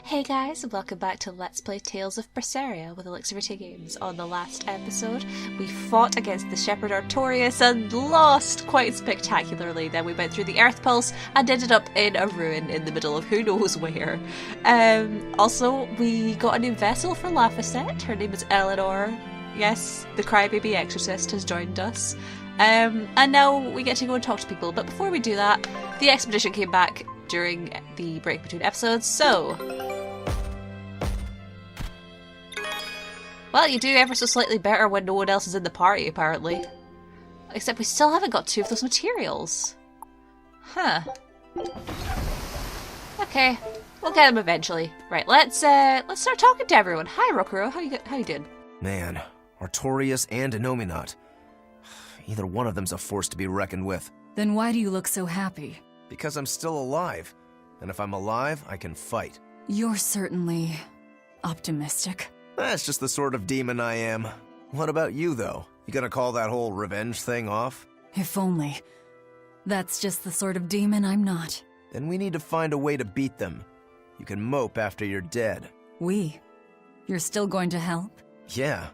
Hey guys, and welcome back to Let's Play Tales of Berseria with HopCentury Games. On the last episode, we fought against the Shepherd Artorias and lost quite spectacularly. Then we went through the Earth Pulse and ended up in a ruin in the middle of who knows where. Also, we got a new vessel for Laphicet. Her name is Eleanor. Yes, the crybaby exorcist has joined us. And now we get to go and talk to people. But before we do that, the expedition came back during the break between episodes, so... Well, you do ever so slightly better when no one else is in the party, apparently. Except we still haven't got 2 of those materials. Huh. Okay, we'll get them eventually. Right, let's start talking to everyone. Hi, Rokuro. How you doing? Man, Artorias and Innominat. Either one of them's a force to be reckoned with. Then why do you look so happy? Because I'm still alive. And if I'm alive, I can fight. You're certainly optimistic. That's just the sort of demon I am. What about you, though? You gonna call that whole revenge thing off? If only. That's just the sort of demon I'm not. Then we need to find a way to beat them. You can mope after you're dead. You're still going to help? Yeah.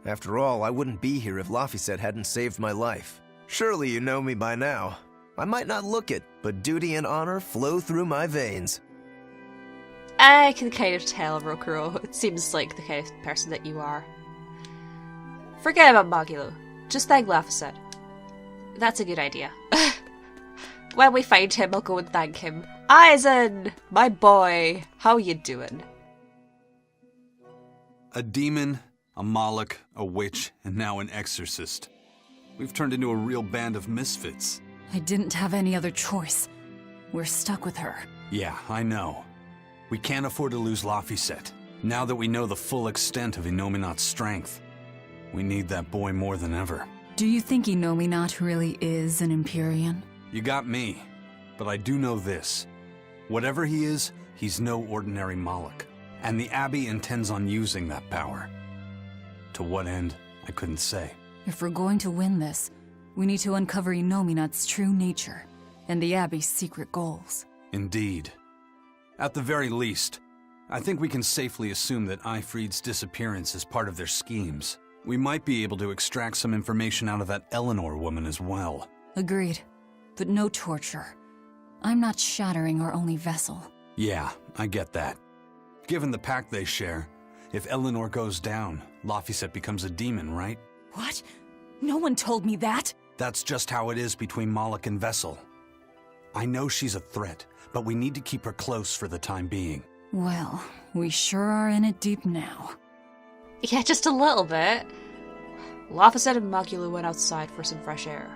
After all, I wouldn't be here if Laphicet hadn't saved my life. Surely you know me by now. I might not look it, but duty and honor flow through my veins. I can kind of tell, Rokuro. It seems like the kind of person that you are. Forget about Magilo. Just thank Laphicet. That's a good idea. When we find him, I'll go and thank him. Aizen! My boy! How you doing? A demon, a Moloch, a witch, and now an exorcist. We've turned into a real band of misfits. I didn't have any other choice. We're stuck with her. Yeah, I know. We can't afford to lose Laphicet. Now that we know the full extent of Innominat's strength, we need that boy more than ever. Do you think Innominat really is an Empyrean? You got me, but I do know this. Whatever he is, he's no ordinary Moloch, and the Abbey intends on using that power. To what end, I couldn't say. If we're going to win this, we need to uncover Innominat's true nature and the Abbey's secret goals. Indeed. At the very least, I think we can safely assume that Ifrid's disappearance is part of their schemes. We might be able to extract some information out of that Eleanor woman as well. Agreed, but no torture. I'm not shattering our only vessel. Yeah, I get that. Given the pact they share, if Eleanor goes down, Laphicet becomes a demon, right? What? No one told me that! That's just how it is between Moloch and Vessel. I know she's a threat, but we need to keep her close for the time being. Well, we sure are in it deep now. Yeah, just a little bit. Laphicet and Magilo went outside for some fresh air.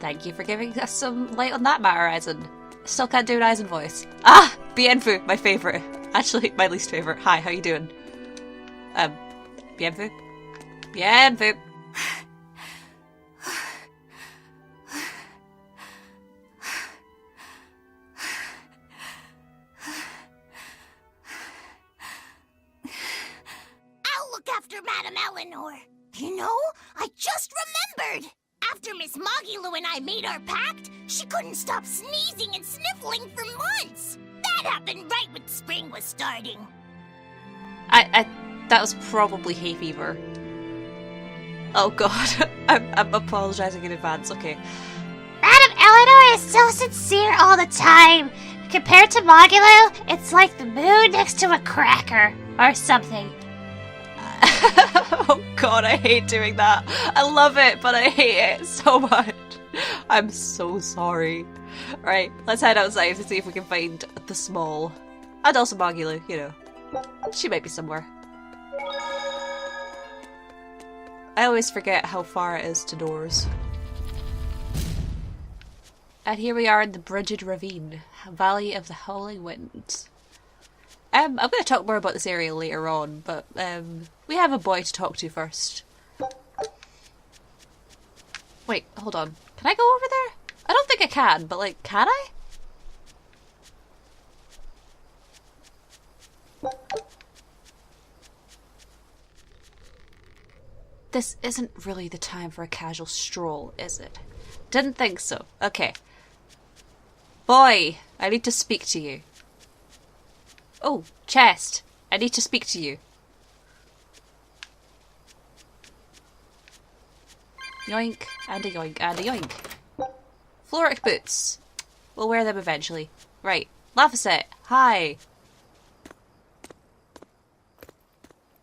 Thank you for giving us some light on that matter, Aizen. Still can't do an Aizen voice. Ah! Bienfu, my favourite. Actually, my least favourite. Hi, how you doing? Bienfu? Bienfu! I'll look after Madame Eleanor. You know, I just remembered. After Miss Magilo and I made our pact, she couldn't stop sneezing and sniffling for months. That happened right when spring was starting. That was probably hay fever. Oh god, I'm apologising in advance, okay. Madame Eleanor is so sincere all the time. Compared to Magilo, it's like the moon next to a cracker, or something. Oh god, I hate doing that. I love it, but I hate it so much. I'm so sorry. Right, let's head outside to see if we can find the small. And also Magilo, you know. She might be somewhere. I always forget how far it is to doors. And here we are in the Brigid Ravine, Valley of the Howling Winds. I'm going to talk more about this area later on, but we have a boy to talk to first. Wait, hold on. Can I go over there? I don't think I can, but like, can I? This isn't really the time for a casual stroll, is it? Didn't think so. Okay. Boy, I need to speak to you. Oh, chest. I need to speak to you. Yoink, and a yoink, and a yoink. Floric boots. We'll wear them eventually. Right. Laphicet, hi.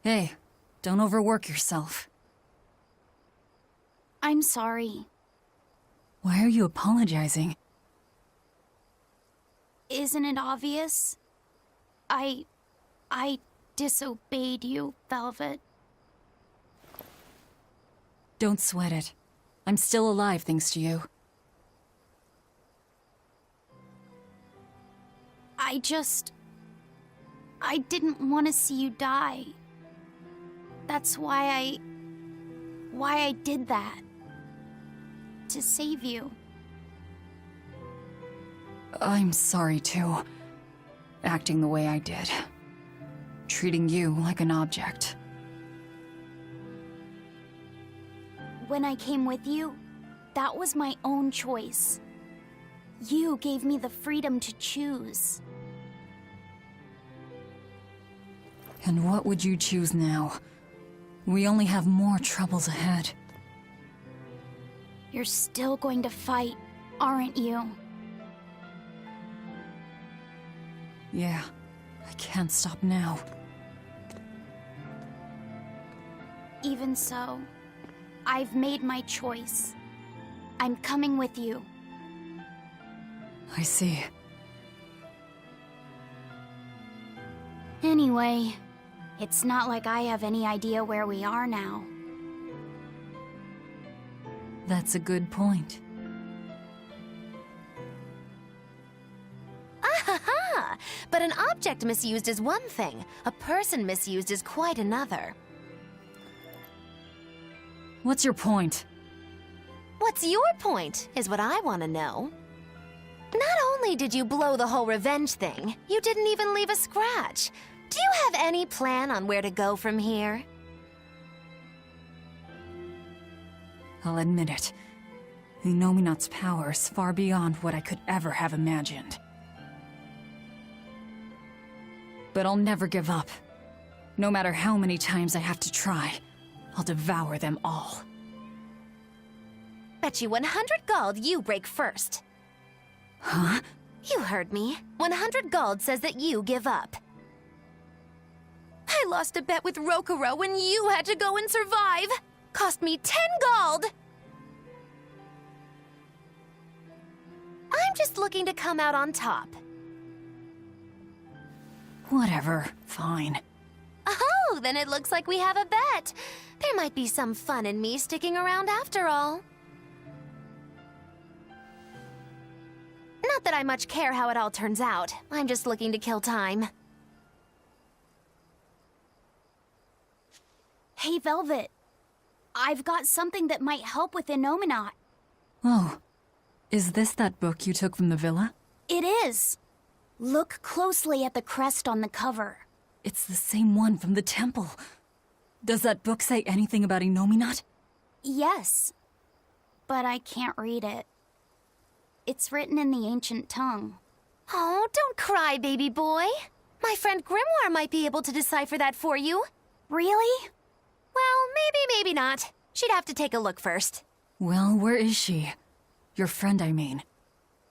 Hey, don't overwork yourself. I'm sorry. Why are you apologizing? Isn't it obvious? I disobeyed you, Velvet. Don't sweat it. I'm still alive thanks to you. I didn't want to see you die. That's why I did that. To save you. I'm sorry too. Acting the way I did. Treating you like an object. When I came with you, that was my own choice. You gave me the freedom to choose. And what would you choose now? We only have more troubles ahead. You're still going to fight, aren't you? Yeah, I can't stop now. Even so, I've made my choice. I'm coming with you. I see. Anyway, it's not like I have any idea where we are now. That's a good point. Ah, but an object misused is one thing. A person misused is quite another. What's your point? What's your point, is what I want to know. Not only did you blow the whole revenge thing, you didn't even leave a scratch. Do you have any plan on where to go from here? I'll admit it. Inominat's power is far beyond what I could ever have imagined. But I'll never give up. No matter how many times I have to try, I'll devour them all. Bet you 100 gold you break first. Huh? You heard me. 100 gold says that you give up. I lost a bet with Rokuro when you had to go and survive. Cost me 10 gold. I'm just looking to come out on top. Whatever. Fine. Oh, then it looks like we have a bet. There might be some fun in me sticking around after all. Not that I much care how it all turns out. I'm just looking to kill time. Hey, Velvet. I've got something that might help with Inominat. Oh. Is this that book you took from the villa? It is. Look closely at the crest on the cover. It's the same one from the temple. Does that book say anything about Inominat? Yes. But I can't read it. It's written in the ancient tongue. Oh, don't cry, baby boy. My friend Grimoire might be able to decipher that for you. Really? Well, maybe not. She'd have to take a look first. Well, where is she? Your friend, I mean.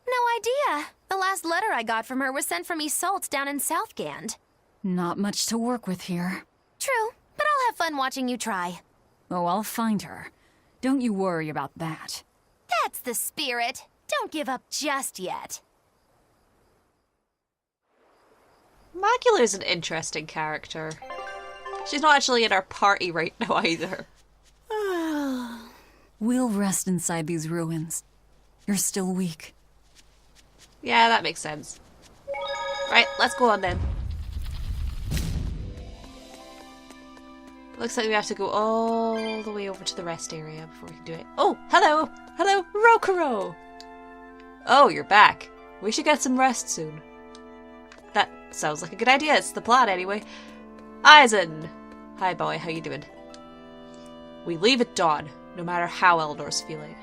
No idea. The last letter I got from her was sent from Isolde down in Southgand. Not much to work with here. True, but I'll have fun watching you try. Oh, I'll find her. Don't you worry about that. That's the spirit. Don't give up just yet. Magula's an interesting character. She's not actually in our party right now either. We'll rest inside these ruins. You're still weak. Yeah, that makes sense. Right, let's go on then. Looks like we have to go all the way over to the rest area before we can do it. Oh, hello! Hello, Rokuro! Oh, you're back. We should get some rest soon. That sounds like a good idea. It's the plan anyway. Aizen! Hi boy, how you doing? We leave at dawn, no matter how Eleanor's feeling.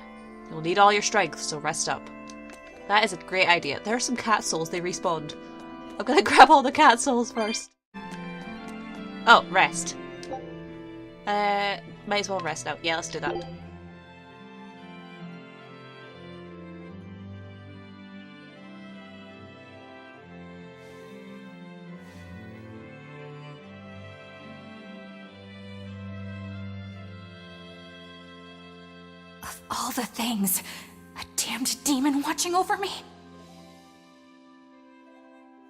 You'll need all your strength, so rest up. That is a great idea. There are some cat souls, they respawned. I'm gonna grab all the cat souls first. Oh, rest. Might as well rest now. Yeah, let's do that. Of all the things, a damned demon watching over me.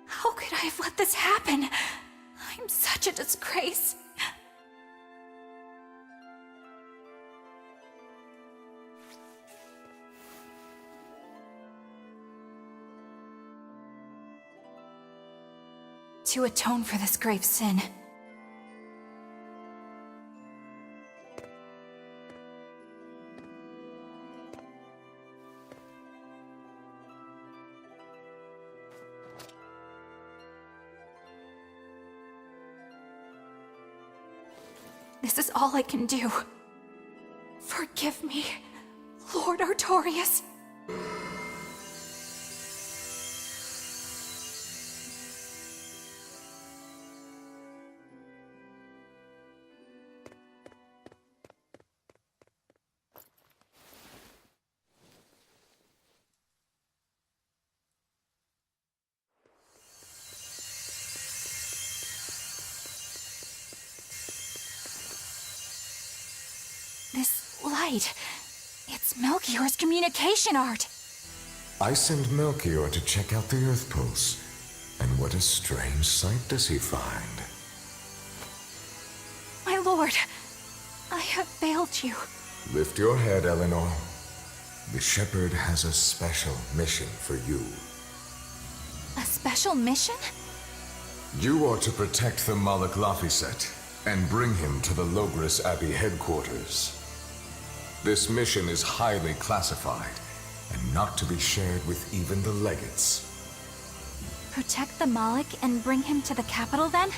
How could I have let this happen? I'm such a disgrace. To atone for this grave sin, this is all I can do. Forgive me, Lord Artorias. This light, it's Melchior's communication art. I send Melchior to check out the Earth Pulse. And what a strange sight does he find? My lord, I have failed you. Lift your head, Eleanor. The Shepherd has a special mission for you. A special mission? You are to protect the Malak Laphicet and bring him to the Logris Abbey headquarters. This mission is highly classified and not to be shared with even the legates. Protect the Malak and bring him to the capital, then?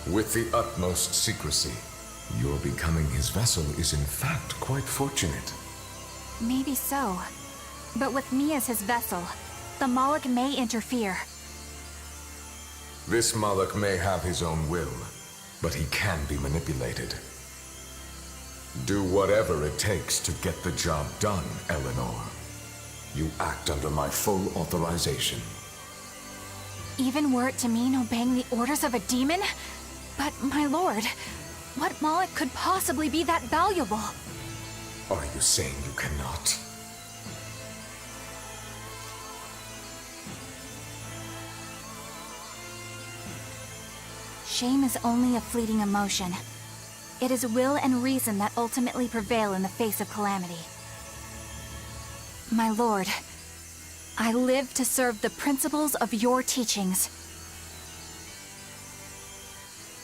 With the utmost secrecy. Your becoming his vessel is in fact quite fortunate. Maybe so. But with me as his vessel, the Malak may interfere. This Malak may have his own will, but he can be manipulated. Do whatever it takes to get the job done, Eleanor. You act under my full authorization. Even were it to mean obeying the orders of a demon? But, my lord, what Malak could possibly be that valuable? Are you saying you cannot? Shame is only a fleeting emotion. It is will and reason that ultimately prevail in the face of calamity. My lord, I live to serve the principles of your teachings.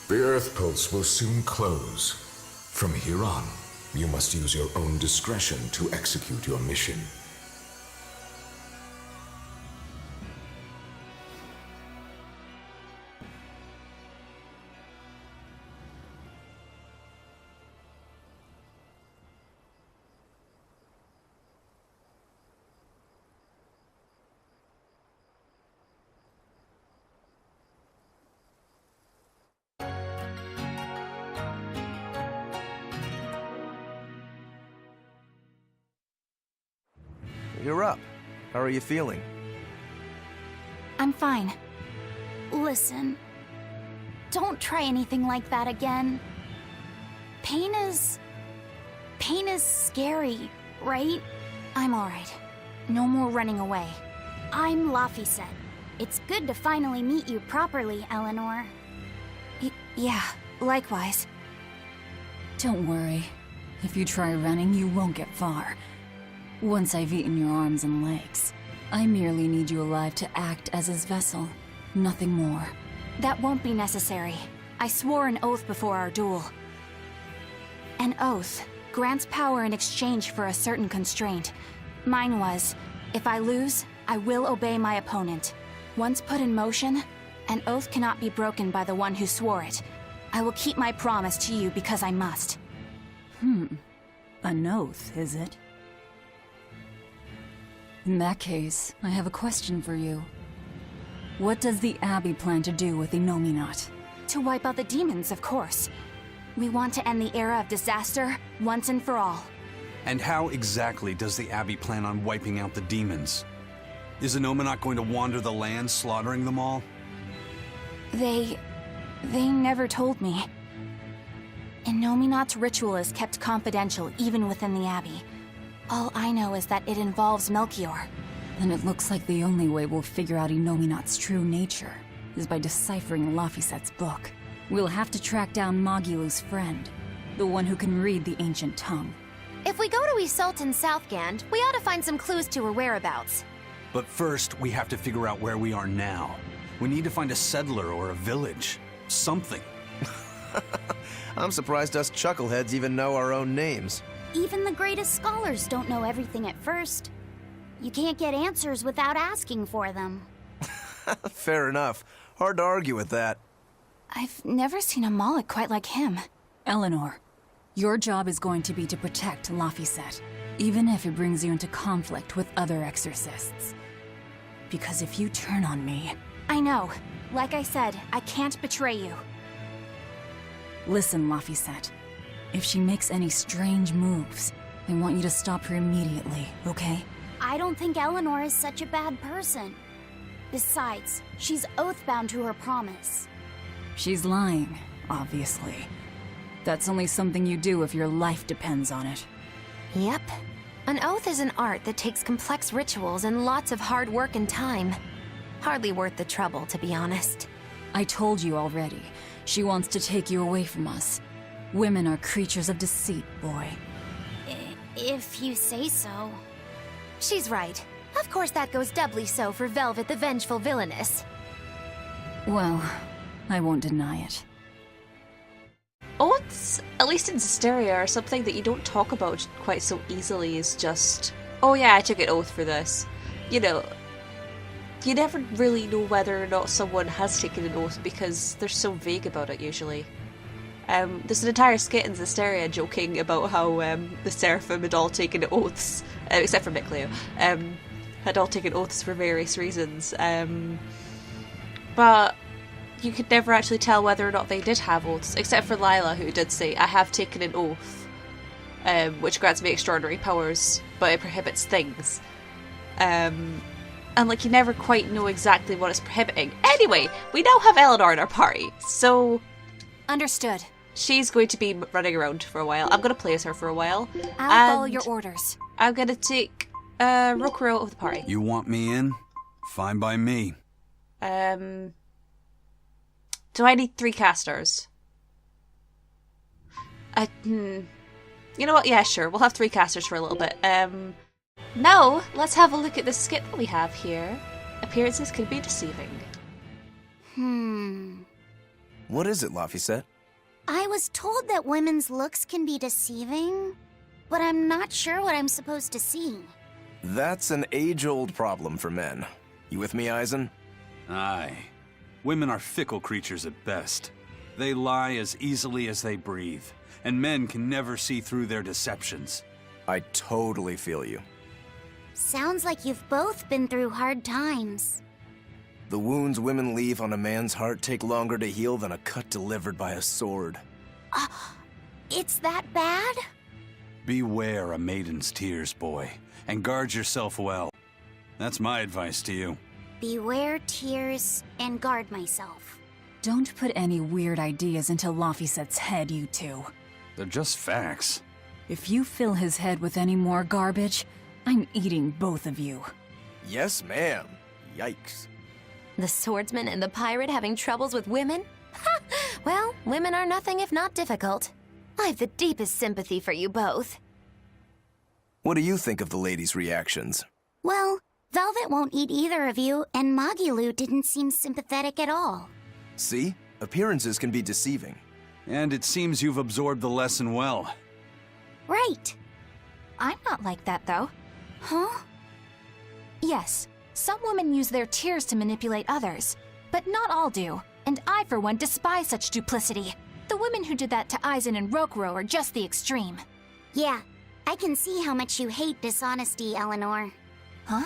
The Earth Pulse will soon close. From here on, you must use your own discretion to execute your mission. You're up. How are you feeling? I'm fine. Listen, don't try anything like that again. Pain is scary, right? I'm alright. No more running away. I'm Laphicet. It's good to finally meet you properly, Eleanor. Yeah, likewise. Don't worry. If you try running, you won't get far. Once I've eaten your arms and legs, I merely need you alive to act as his vessel. Nothing more. That won't be necessary. I swore an oath before our duel. An oath grants power in exchange for a certain constraint. Mine was, if I lose, I will obey my opponent. Once put in motion, an oath cannot be broken by the one who swore it. I will keep my promise to you because I must. An oath, is it? In that case, I have a question for you. What does the Abbey plan to do with Innominat? To wipe out the demons, of course. We want to end the era of disaster once and for all. And how exactly does the Abbey plan on wiping out the demons? Is Innominat going to wander the land, slaughtering them all? They never told me. Innominat's ritual is kept confidential even within the Abbey. All I know is that it involves Melchior. Then it looks like the only way we'll figure out Innominat's true nature is by deciphering Laphicet's book. We'll have to track down Magilu's friend, the one who can read the ancient tongue. If we go to Isolt and Southgand, we ought to find some clues to her whereabouts. But first, we have to figure out where we are now. We need to find a settler or a village. Something. I'm surprised us chuckleheads even know our own names. Even the greatest scholars don't know everything at first. You can't get answers without asking for them. Fair enough. Hard to argue with that. I've never seen a Moloch quite like him. Eleanor, your job is going to be to protect Laphicet, even if it brings you into conflict with other exorcists. Because if you turn on me... I know. Like I said, I can't betray you. Listen, Laphicet. If she makes any strange moves, I want you to stop her immediately, okay? I don't think Eleanor is such a bad person. Besides, she's oath-bound to her promise. She's lying, obviously. That's only something you do if your life depends on it. Yep. An oath is an art that takes complex rituals and lots of hard work and time. Hardly worth the trouble, to be honest. I told you already. She wants to take you away from us. Women are creatures of deceit, boy. If you say so. She's right. Of course that goes doubly so for Velvet the Vengeful Villainess. Well, I won't deny it. Oaths, at least in Zestiria, are something that you don't talk about quite so easily as just, oh yeah, I took an oath for this. You know, you never really know whether or not someone has taken an oath because they're so vague about it usually. There's an entire skit in Zestiria joking about how the Seraphim had all taken oaths, except for Micleo, had all taken oaths for various reasons. But you could never actually tell whether or not they did have oaths, except for Lila, who did say, I have taken an oath, which grants me extraordinary powers, but it prohibits things. And like, you never quite know exactly what it's prohibiting. Anyway, we now have Eleanor in our party, so... Understood. She's going to be running around for a while. I'm going to play as her for a while. I'll follow your orders. I'm going to take Rokuro out of the party. You want me in? Fine by me. Do I need 3 casters? You know what? Yeah, sure. We'll have 3 casters for a little bit. Now, let's have a look at the skit that we have here. Appearances can be deceiving. What is it, Laphicet? I was told that women's looks can be deceiving, but I'm not sure what I'm supposed to see. That's an age-old problem for men. You with me, Eisen? Aye. Women are fickle creatures at best. They lie as easily as they breathe, and men can never see through their deceptions. I totally feel you. Sounds like you've both been through hard times. The wounds women leave on a man's heart take longer to heal than a cut delivered by a sword. It's that bad? Beware a maiden's tears, boy, and guard yourself well. That's my advice to you. Beware tears and guard myself. Don't put any weird ideas into Laphicet's head, you two. They're just facts. If you fill his head with any more garbage, I'm eating both of you. Yes, ma'am. Yikes. The swordsman and the pirate having troubles with women? Ha! Well, women are nothing if not difficult. I've the deepest sympathy for you both. What do you think of the ladies' reactions? Well, Velvet won't eat either of you, and Magilu didn't seem sympathetic at all. See? Appearances can be deceiving. And it seems you've absorbed the lesson well. Right. I'm not like that, though. Huh? Yes, some women use their tears to manipulate others, but not all do, and I, for one, despise such duplicity. The women who did that to Eisen and Rokuro are just the extreme. Yeah, I can see how much you hate dishonesty, Eleanor. Huh?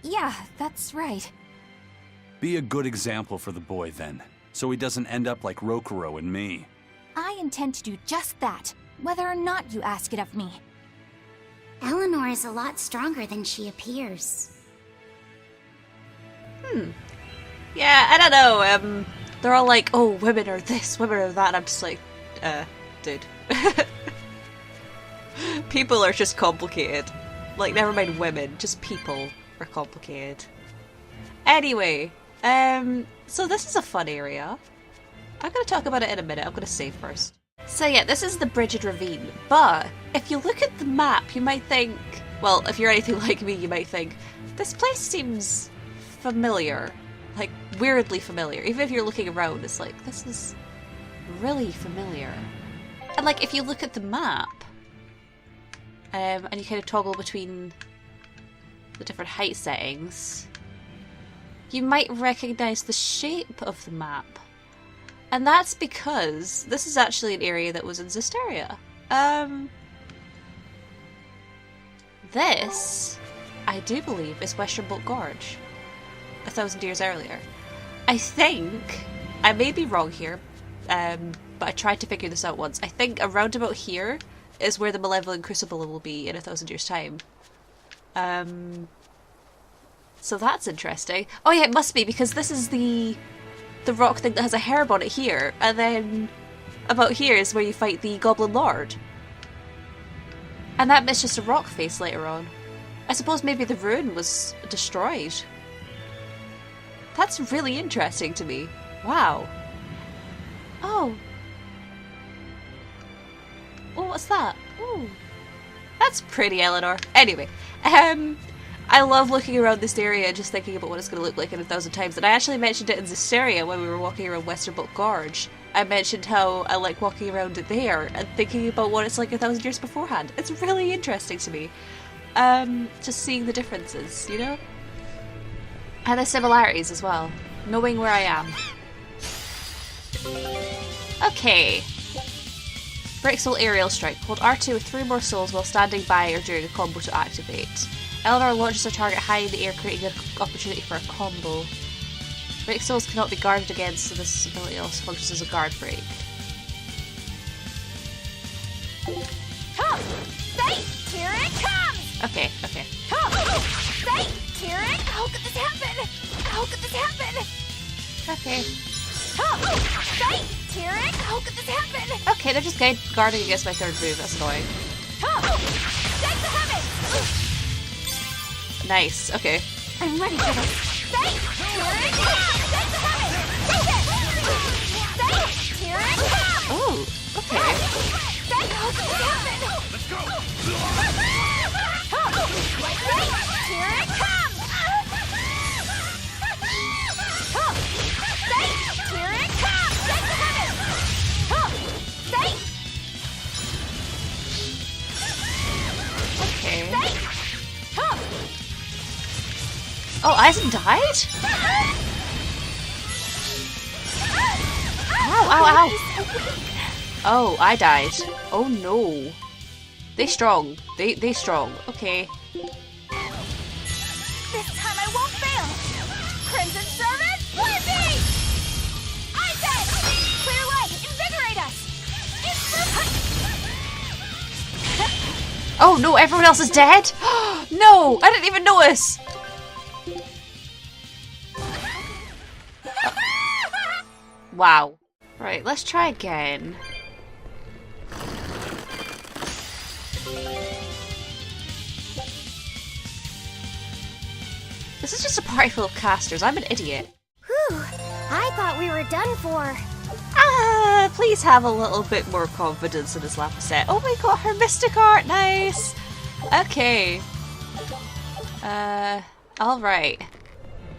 Yeah, that's right. Be a good example for the boy, then, so he doesn't end up like Rokuro and me. I intend to do just that, whether or not you ask it of me. Eleanor is a lot stronger than she appears. Yeah, I don't know. They're all like, oh, women are this, women are that. And I'm just like, dude. People are just complicated. Like, never mind women, just people are complicated. Anyway, so this is a fun area. I'm going to talk about it in a minute. I'm going to save first. So yeah, this is the Bridged Ravine, but if you look at the map, you might think, well, if you're anything like me, you might think, this place seems familiar. Like, weirdly familiar. Even if you're looking around, it's like, this is really familiar. And like, if you look at the map, and you kind of toggle between the different height settings, you might recognize the shape of the map. And that's because this is actually an area that was in Zestiria. This, I do believe, is Western Bolt Gorge. 1,000 years earlier. I think, I may be wrong here, but I tried to figure this out once. I think around about here is where the Malevolent Crucible will be in 1,000 years' time. So that's interesting. Oh yeah, it must be, because this is the rock thing that has a herb on it here, and then about here is where you fight the Goblin Lord. And that bit's just a rock face later on. I suppose maybe the ruin was destroyed. That's really interesting to me. Wow. Oh. Oh, what's that? Ooh. That's pretty, Eleanor. Anyway, I love looking around this area and just thinking about what it's going to look like in 1,000 times. And I actually mentioned it in Zestiria when we were walking around Western Bolt Gorge. I mentioned how I like walking around it there and thinking about what it's like 1,000 years beforehand. It's really interesting to me. Just seeing the differences, you know? And the similarities as well. Knowing where I am. Okay. Break Soul Aerial Strike. Hold R2 with 3 more souls while standing by or during a combo to activate. Eleanor launches her target high in the air, creating an opportunity for a combo. Break Souls cannot be guarded against, so this ability also functions as a guard break. Here it comes! Okay, okay. Here it! How could this happen? How could this happen? Okay. Here it! How could this happen? Okay, they're just guarding against my third move, that's annoying. Take the heavens! Nice, okay. I'm ready for this. Here it comes! Take the heavens! Here it comes! Oh, okay. How could this happen? Let's go! Here it comes! Here it comes! Take the heavens! Okay. Oh, Eisen died? Ow, ow, ow! Oh, I died. Oh no. They strong. They strong. Okay. This time I won't fail! Crimson Servant, Blissey! Eisen! Clear leg, invigorate us! Oh no, everyone else is dead? No, I didn't even notice! Wow. Right, let's try again. This is just a party full of casters. I'm an idiot. Whew, I thought we were done for. Please have a little bit more confidence in this Laphicet. Oh, we got her Mystic Art, nice! Okay. Alright.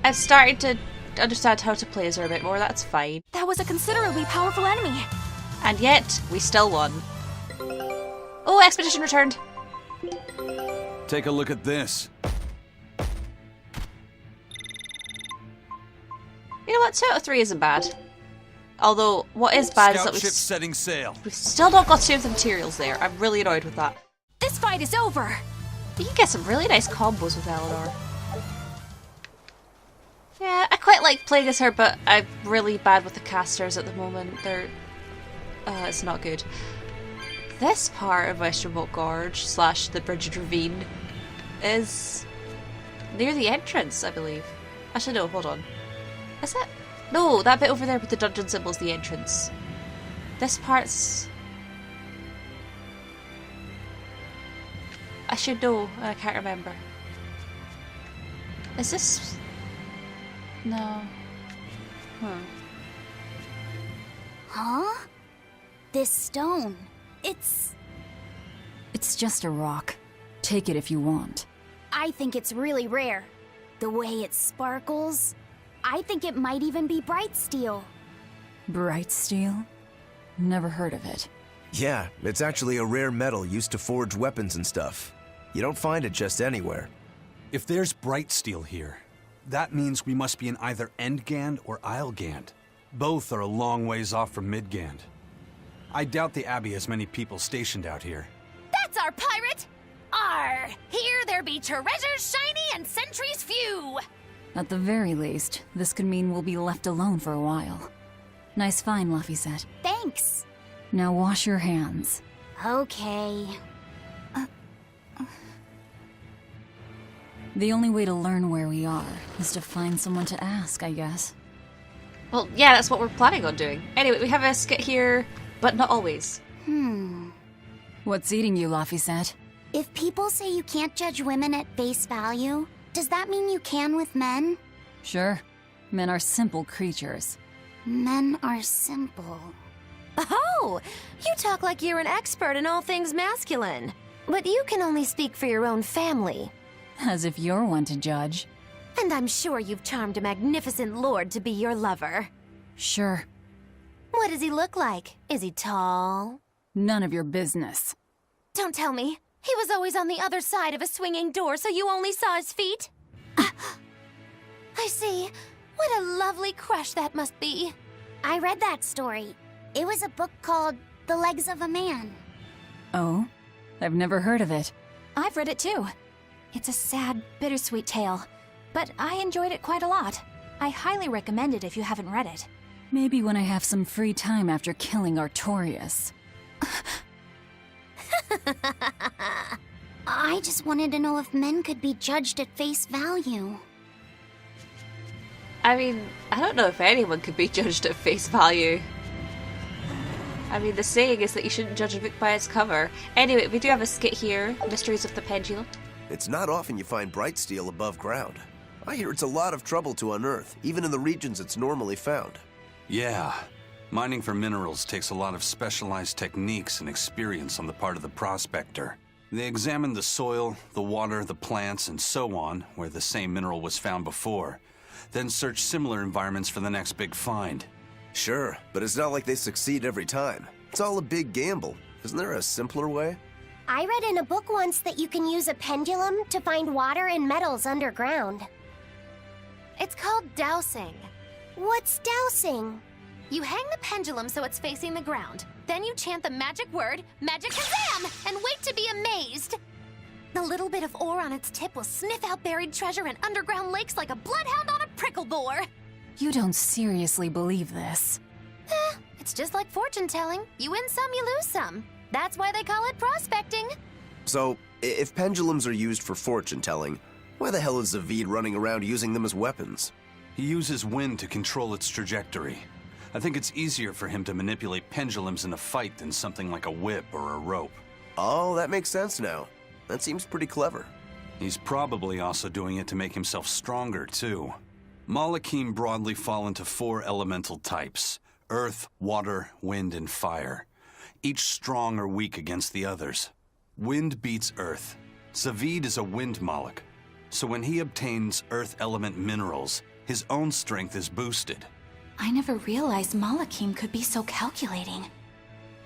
I've started to understand how to play as her a bit more, that's fine. That was a considerably powerful enemy. And yet, we still won. Oh, Expedition returned! Take a look at this. You know what, 2 out of 3 isn't bad. Although, what is bad is that Scout ship setting sail. we've still not got 2 of the materials there. I'm really annoyed with that. This fight is over. You can get some really nice combos with Eleanor. Yeah, I quite like playing as her, but I'm really bad with the casters at the moment. It's not good. This part of West Remote Gorge / the Bridged Ravine is near the entrance, I believe. Actually, no, hold on. Is it? No, that bit over there with the dungeon symbol's the entrance. This part's... I should know, I can't remember. Is this... No. Huh? This stone. It's just a rock. Take it if you want. I think it's really rare. The way it sparkles. I think it might even be bright steel. Bright steel? Never heard of it. Yeah, it's actually a rare metal used to forge weapons and stuff. You don't find it just anywhere. If there's bright steel here, that means we must be in either Endgand or Islegand. Both are a long ways off from Midgand. I doubt the Abbey has many people stationed out here. That's our pirate! Arr! Here there be treasures shiny and sentries few! At the very least, this could mean we'll be left alone for a while. Nice find, Laphicet. Thanks. Now wash your hands. Okay. The only way to learn where we are is to find someone to ask, I guess. Well, yeah, that's what we're planning on doing. Anyway, we have a skit here, but not always. What's eating you, Laphicet? If people say you can't judge women at face value, does that mean you can with men? Sure. Men are simple creatures. Men are simple. Oh! You talk like you're an expert in all things masculine. But you can only speak for your own family. As if you're one to judge. And I'm sure you've charmed a magnificent lord to be your lover. Sure. What does he look like? Is he tall? None of your business. Don't tell me. He was always on the other side of a swinging door, so you only saw his feet? I see. What a lovely crush that must be. I read that story. It was a book called The Legs of a Man. Oh? I've never heard of it. I've read it too. It's a sad, bittersweet tale, but I enjoyed it quite a lot. I highly recommend it if you haven't read it. Maybe when I have some free time after killing Artorias. I just wanted to know if men could be judged at face value. I mean, I don't know if anyone could be judged at face value. I mean, the saying is that you shouldn't judge a book by its cover. Anyway, we do have a skit here, Mysteries of the Pendulum. It's not often you find bright steel above ground. I hear it's a lot of trouble to unearth, even in the regions it's normally found. Yeah. Mining for minerals takes a lot of specialized techniques and experience on the part of the prospector. They examine the soil, the water, the plants, and so on, where the same mineral was found before, then search similar environments for the next big find. Sure, but it's not like they succeed every time. It's all a big gamble. Isn't there a simpler way? I read in a book once that you can use a pendulum to find water and metals underground. It's called dowsing. What's dowsing? You hang the pendulum so it's facing the ground. Then you chant the magic word, Magic Kazam, and wait to be amazed. The little bit of ore on its tip will sniff out buried treasure in underground lakes like a bloodhound on a prickle bore. You don't seriously believe this. It's just like fortune telling. You win some, you lose some. That's why they call it prospecting. So, if pendulums are used for fortune telling, why the hell is Zavid running around using them as weapons? He uses wind to control its trajectory. I think it's easier for him to manipulate pendulums in a fight than something like a whip or a rope. Oh, that makes sense now. That seems pretty clever. He's probably also doing it to make himself stronger, too. Malakim broadly fall into 4 elemental types: earth, water, wind, and fire. Each strong or weak against the others. Wind beats earth. Zavid is a wind Moloch, so when he obtains earth element minerals, his own strength is boosted. I never realized Malakim could be so calculating.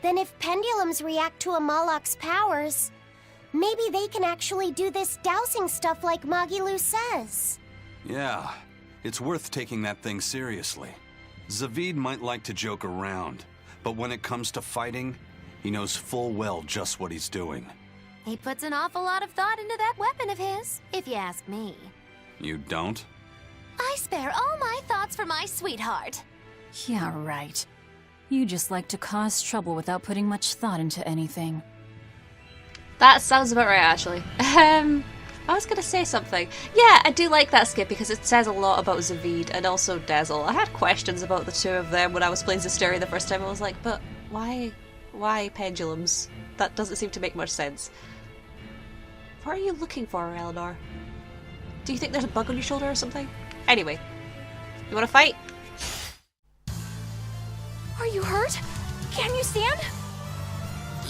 Then if pendulums react to a Moloch's powers, maybe they can actually do this dowsing stuff like Magilu says. Yeah, it's worth taking that thing seriously. Zavid might like to joke around, but when it comes to fighting, he knows full well just what he's doing. He puts an awful lot of thought into that weapon of his, if you ask me. You don't? I spare all my thoughts for my sweetheart. Yeah, right. You just like to cause trouble without putting much thought into anything. That sounds about right, actually. I was gonna say something. Yeah, I do like that skip because it says a lot about Zavid and also Dazzle. I had questions about the two of them when I was playing Zestiria the first time. I was like, but why pendulums? That doesn't seem to make much sense. What are you looking for, Eleanor? Do you think there's a bug on your shoulder or something? Anyway, you wanna fight? Are you hurt? Can you stand?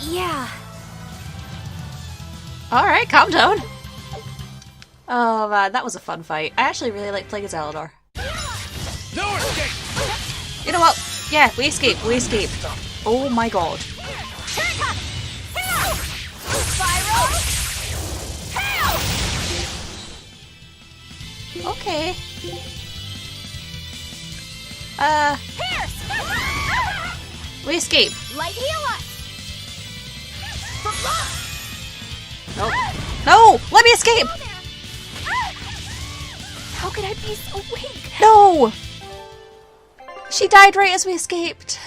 Yeah. Alright, calm down. Oh man, that was a fun fight. I actually really like playing as Eleanor. No escape! You know what? Yeah, we escape. Oh my god. Okay. We escape. Light heal us! Nope. No! Let me escape! How could I be so weak? No! She died right as we escaped.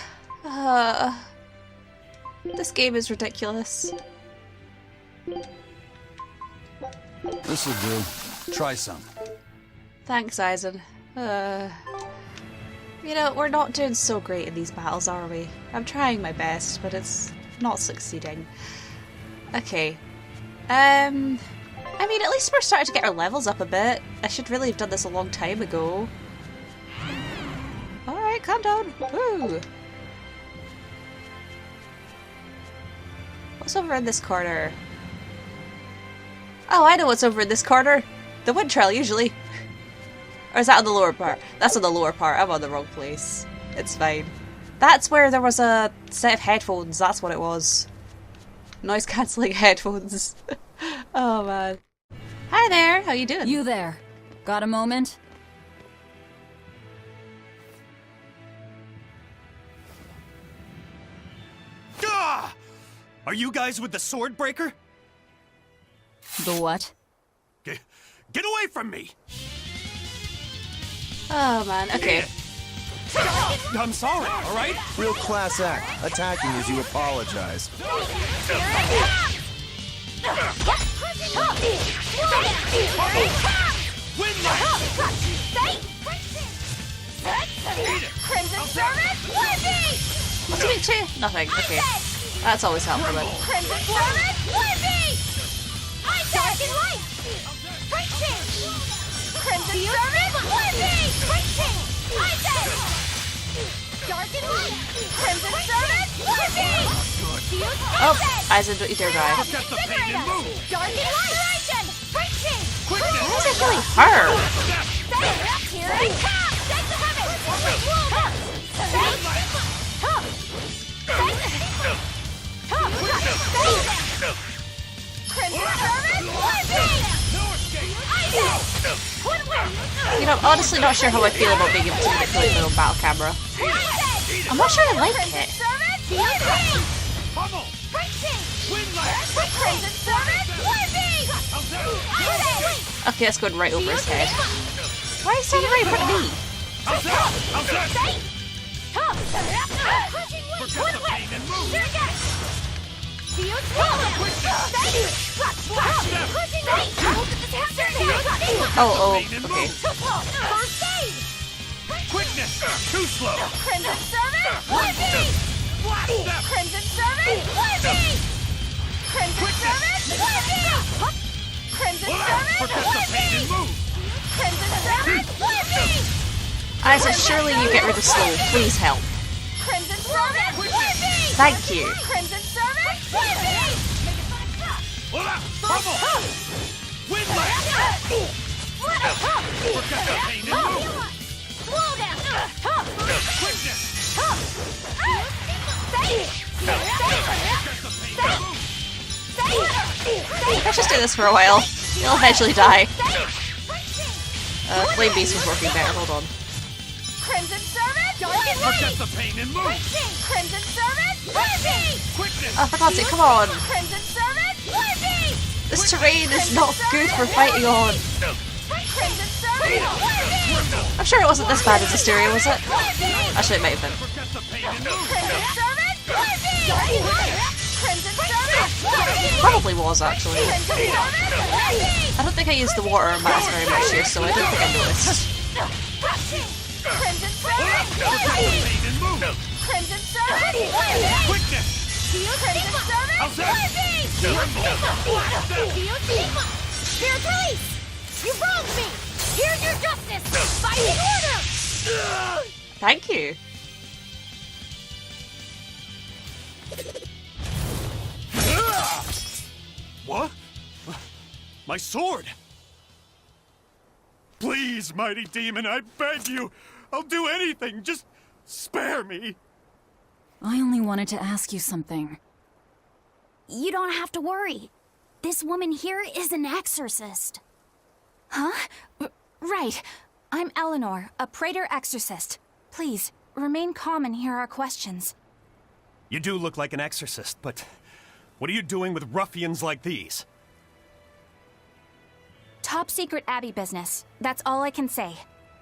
This game is ridiculous. This'll do. Try some. Thanks, Eisen. You know, we're not doing so great in these battles, are we? I'm trying my best, but it's not succeeding. Okay. I mean, at least we're starting to get our levels up a bit. I should really have done this a long time ago. Alright, calm down. Woo! What's over in this corner? Oh, I know what's over in this corner. The wind trail, usually. Or is that on the lower part? That's on the lower part. I'm on the wrong place. It's fine. That's where there was a set of headphones. That's what it was. Noise cancelling headphones. Oh man. Hi there, how you doing? You there. Got a moment? Gah! Are you guys with the sword breaker? The what? Get away from me! Oh man, okay. I'm sorry, alright? Real class act, attacking as you apologize. Crimson Servant, What's it to? Nothing, okay. That's always helpful then. Crimson Servant, I dark and light! Crimson Servant, I dark and light! Crimson Servant, Oh, Eisen, don't you dare die. Forget the pain and move! Dark and light! Why is it killing her? Here I come! Take the You know, I'm honestly not sure how I feel about being able to manipulate my own battle camera. I'm not sure I like it. Pummel! Okay, that's going right over his head. Why is he standing right in front of me? Forget the pain and move! Oh, Pain and okay. move! Quickness! Too slow! Crimson Servant, Blast them! Crimson Servant, Crimson Servant, Crimson Forget the pain and move! Crimson Servant, Isaac, surely you get rid of slow. Please help. Crimson Servant, Thank you. Crimson Servant, Pummel! Windlass! Forget the pain and move! Quickness! Let's just do this for a while. You'll eventually die. Flame Beast was working better. Hold on. Crimson Servant, dark and light! Forget the pain and move! Crimson Servant, Quickness! Oh, for God's sake, come on. Crimson Servant, This terrain is not good for fighting on. Crimson Servant, I'm sure it wasn't this bad as Asteria, was it? Actually, it might have been. Probably was, actually. I don't think I used the water mask very much here, so I don't think I noticed. You wronged me! Here's your justice! Fighting order! Thank you. What? My sword! Please, mighty demon, I beg you! I'll do anything, just spare me! I only wanted to ask you something. You don't have to worry. This woman here is an exorcist. Huh? Right. I'm Eleanor, a Praetor exorcist. Please, remain calm and hear our questions. You do look like an exorcist, but what are you doing with ruffians like these? Top secret Abbey business. That's all I can say.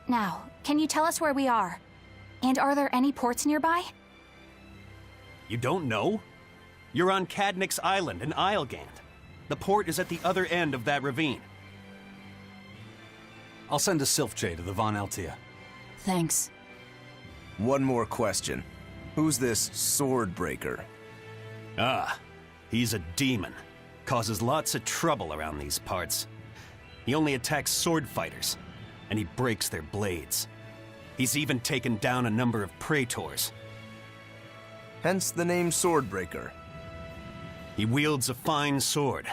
Now, can you tell us where we are? And are there any ports nearby? You don't know? You're on Cadnix Island in Islegand. The port is at the other end of that ravine. I'll send a Sylph-J to the Von Altia. Thanks. One more question. Who's this sword breaker? Ah, he's a demon. Causes lots of trouble around these parts. He only attacks sword fighters, and he breaks their blades. He's even taken down a number of praetors. Hence the name Swordbreaker. He wields a fine sword,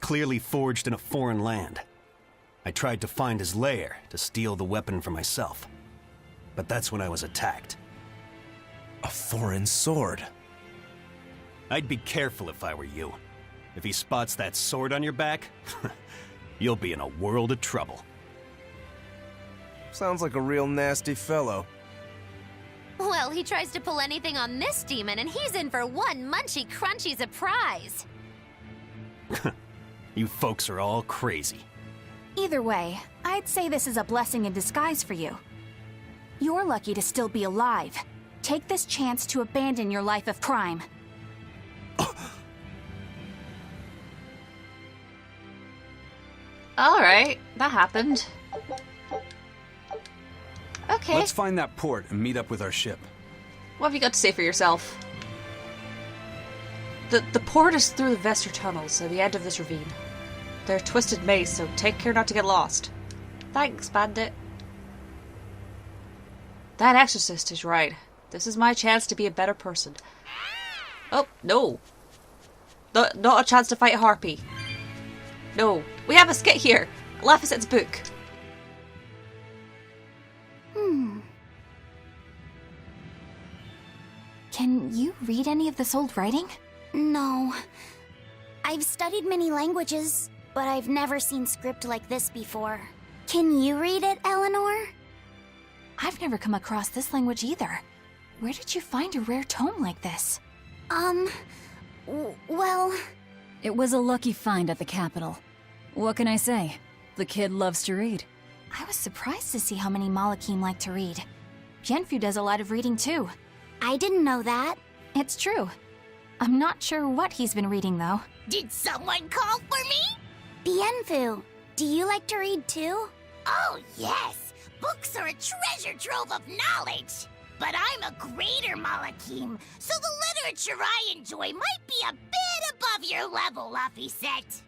clearly forged in a foreign land. I tried to find his lair to steal the weapon for myself, but that's when I was attacked. A foreign sword. I'd be careful if I were you. If he spots that sword on your back, you'll be in a world of trouble. Sounds like a real nasty fellow. Well, he tries to pull anything on this demon, and he's in for one munchy crunchy surprise. You folks are all crazy. Either way, I'd say this is a blessing in disguise for you. You're lucky to still be alive. Take this chance to abandon your life of crime. Alright, that happened. Okay. Let's find that port and meet up with our ship. What have you got to say for yourself? The port is through the Vesser tunnels at the end of this ravine. They're a twisted maze, so take care not to get lost. Thanks, Bandit. That exorcist is right. This is my chance to be a better person. Oh, no. Not a chance to fight a harpy. No. We have a skit here. Laphicet's book. Can you read any of this old writing? No. I've studied many languages, but I've never seen script like this before. Can you read it, Eleanor? I've never come across this language either. Where did you find a rare tome like this? Well... It was a lucky find at the capital. What can I say? The kid loves to read. I was surprised to see how many Malakim like to read. Bienfu does a lot of reading too. I didn't know that. It's true. I'm not sure what he's been reading though. Did someone call for me? Bienfu, do you like to read too? Oh, yes. Books are a treasure trove of knowledge. But I'm a greater Malakim, so the literature I enjoy might be a bit above your level, Laphicet.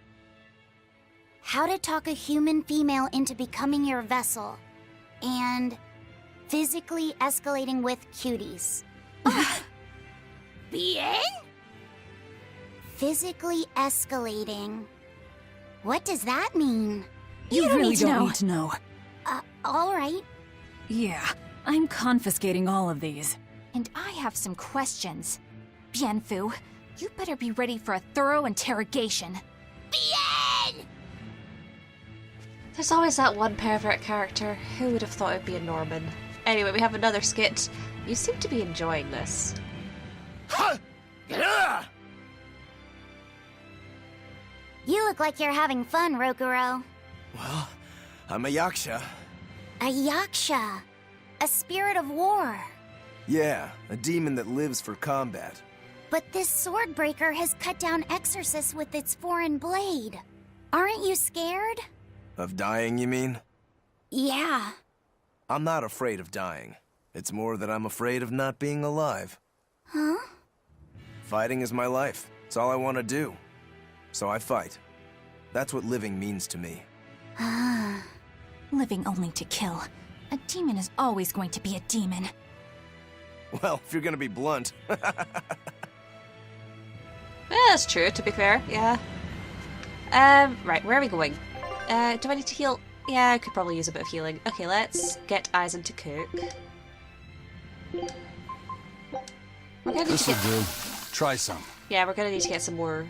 How to talk a human female into becoming your vessel. And physically escalating with cuties. Bien? Physically escalating. What does that mean? You don't really need to don't know. need to know. All right. Yeah, I'm confiscating all of these. And I have some questions. Bienfu, you better be ready for a thorough interrogation. Bien! There's always that one pervert character. Who would have thought it'd be a Norman? Anyway, we have another skit. You seem to be enjoying this. You look like you're having fun, Rokuro. Well, I'm a yaksha. A yaksha. A spirit of war. Yeah, a demon that lives for combat. But this sword breaker has cut down exorcists with its foreign blade. Aren't you scared? Of dying, you mean? Yeah. I'm not afraid of dying. It's more that I'm afraid of not being alive. Huh? Fighting is my life. It's all I want to do. So I fight. That's what living means to me. Ah. Living only to kill. A demon is always going to be a demon. Well, if you're gonna be blunt. Yeah, that's true, to be fair, yeah. Right, where are we going? Do I need to heal? Yeah, I could probably use a bit of healing. Okay, let's get Eisen to cook. We're gonna need to This'll get... do. Try some. Yeah, we're gonna need to get some more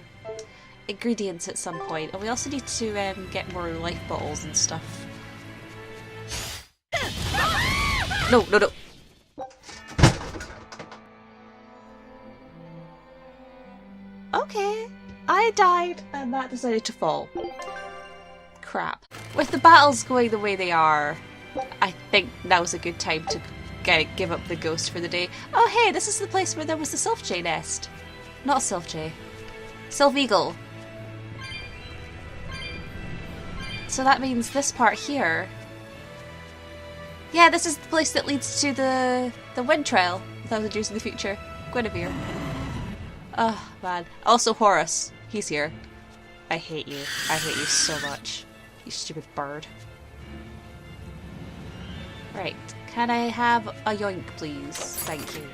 ingredients at some point. And we also need to get more life bottles and stuff. No, no, no. Okay, I died and that decided to fall. Crap. With the battles going the way they are, I think now's a good time to give up the ghost for the day. Oh hey, this is the place where there was the Sylph-J nest. Not Sylph-J. Sylveagle. So that means this part here. Yeah, this is the place that leads to the wind trail. 1,000 years in the future. Guinevere. Oh, man. Also, Horus. He's here. I hate you. I hate you so much. You stupid bird. Right. Can I have a yoink, please? Thank you.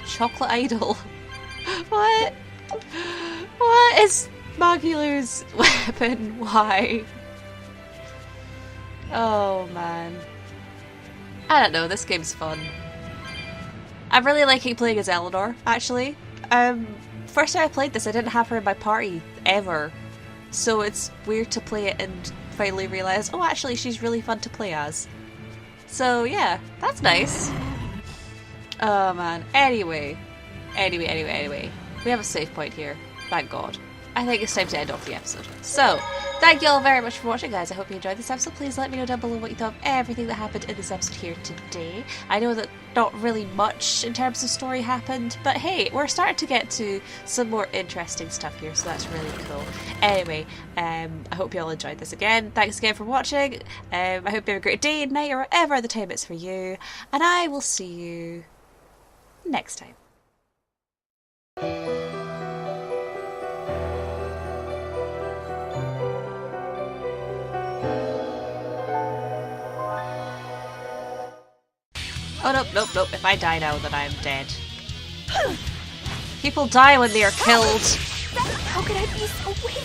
Chocolate idol. What? What is Magulu's weapon? Why? Oh, man. I don't know, this game's fun. I'm really liking playing as Eleanor, actually. First time I played this, I didn't have her in my party, ever. So it's weird to play it and finally realise, oh actually she's really fun to play as. So yeah, that's nice. Oh man, anyway. We have a save point here, thank God. I think it's time to end off the episode. So, thank you all very much for watching, guys. I hope you enjoyed this episode. Please let me know down below what you thought of everything that happened in this episode here today. I know that not really much in terms of story happened, but hey, we're starting to get to some more interesting stuff here, so that's really cool. Anyway, I hope you all enjoyed this again. Thanks again for watching. I hope you have a great day, night, or whatever the time it's for you. And I will see you next time. Oh, nope. If I die now, then I am dead. People die when they are killed. How could I be so weak?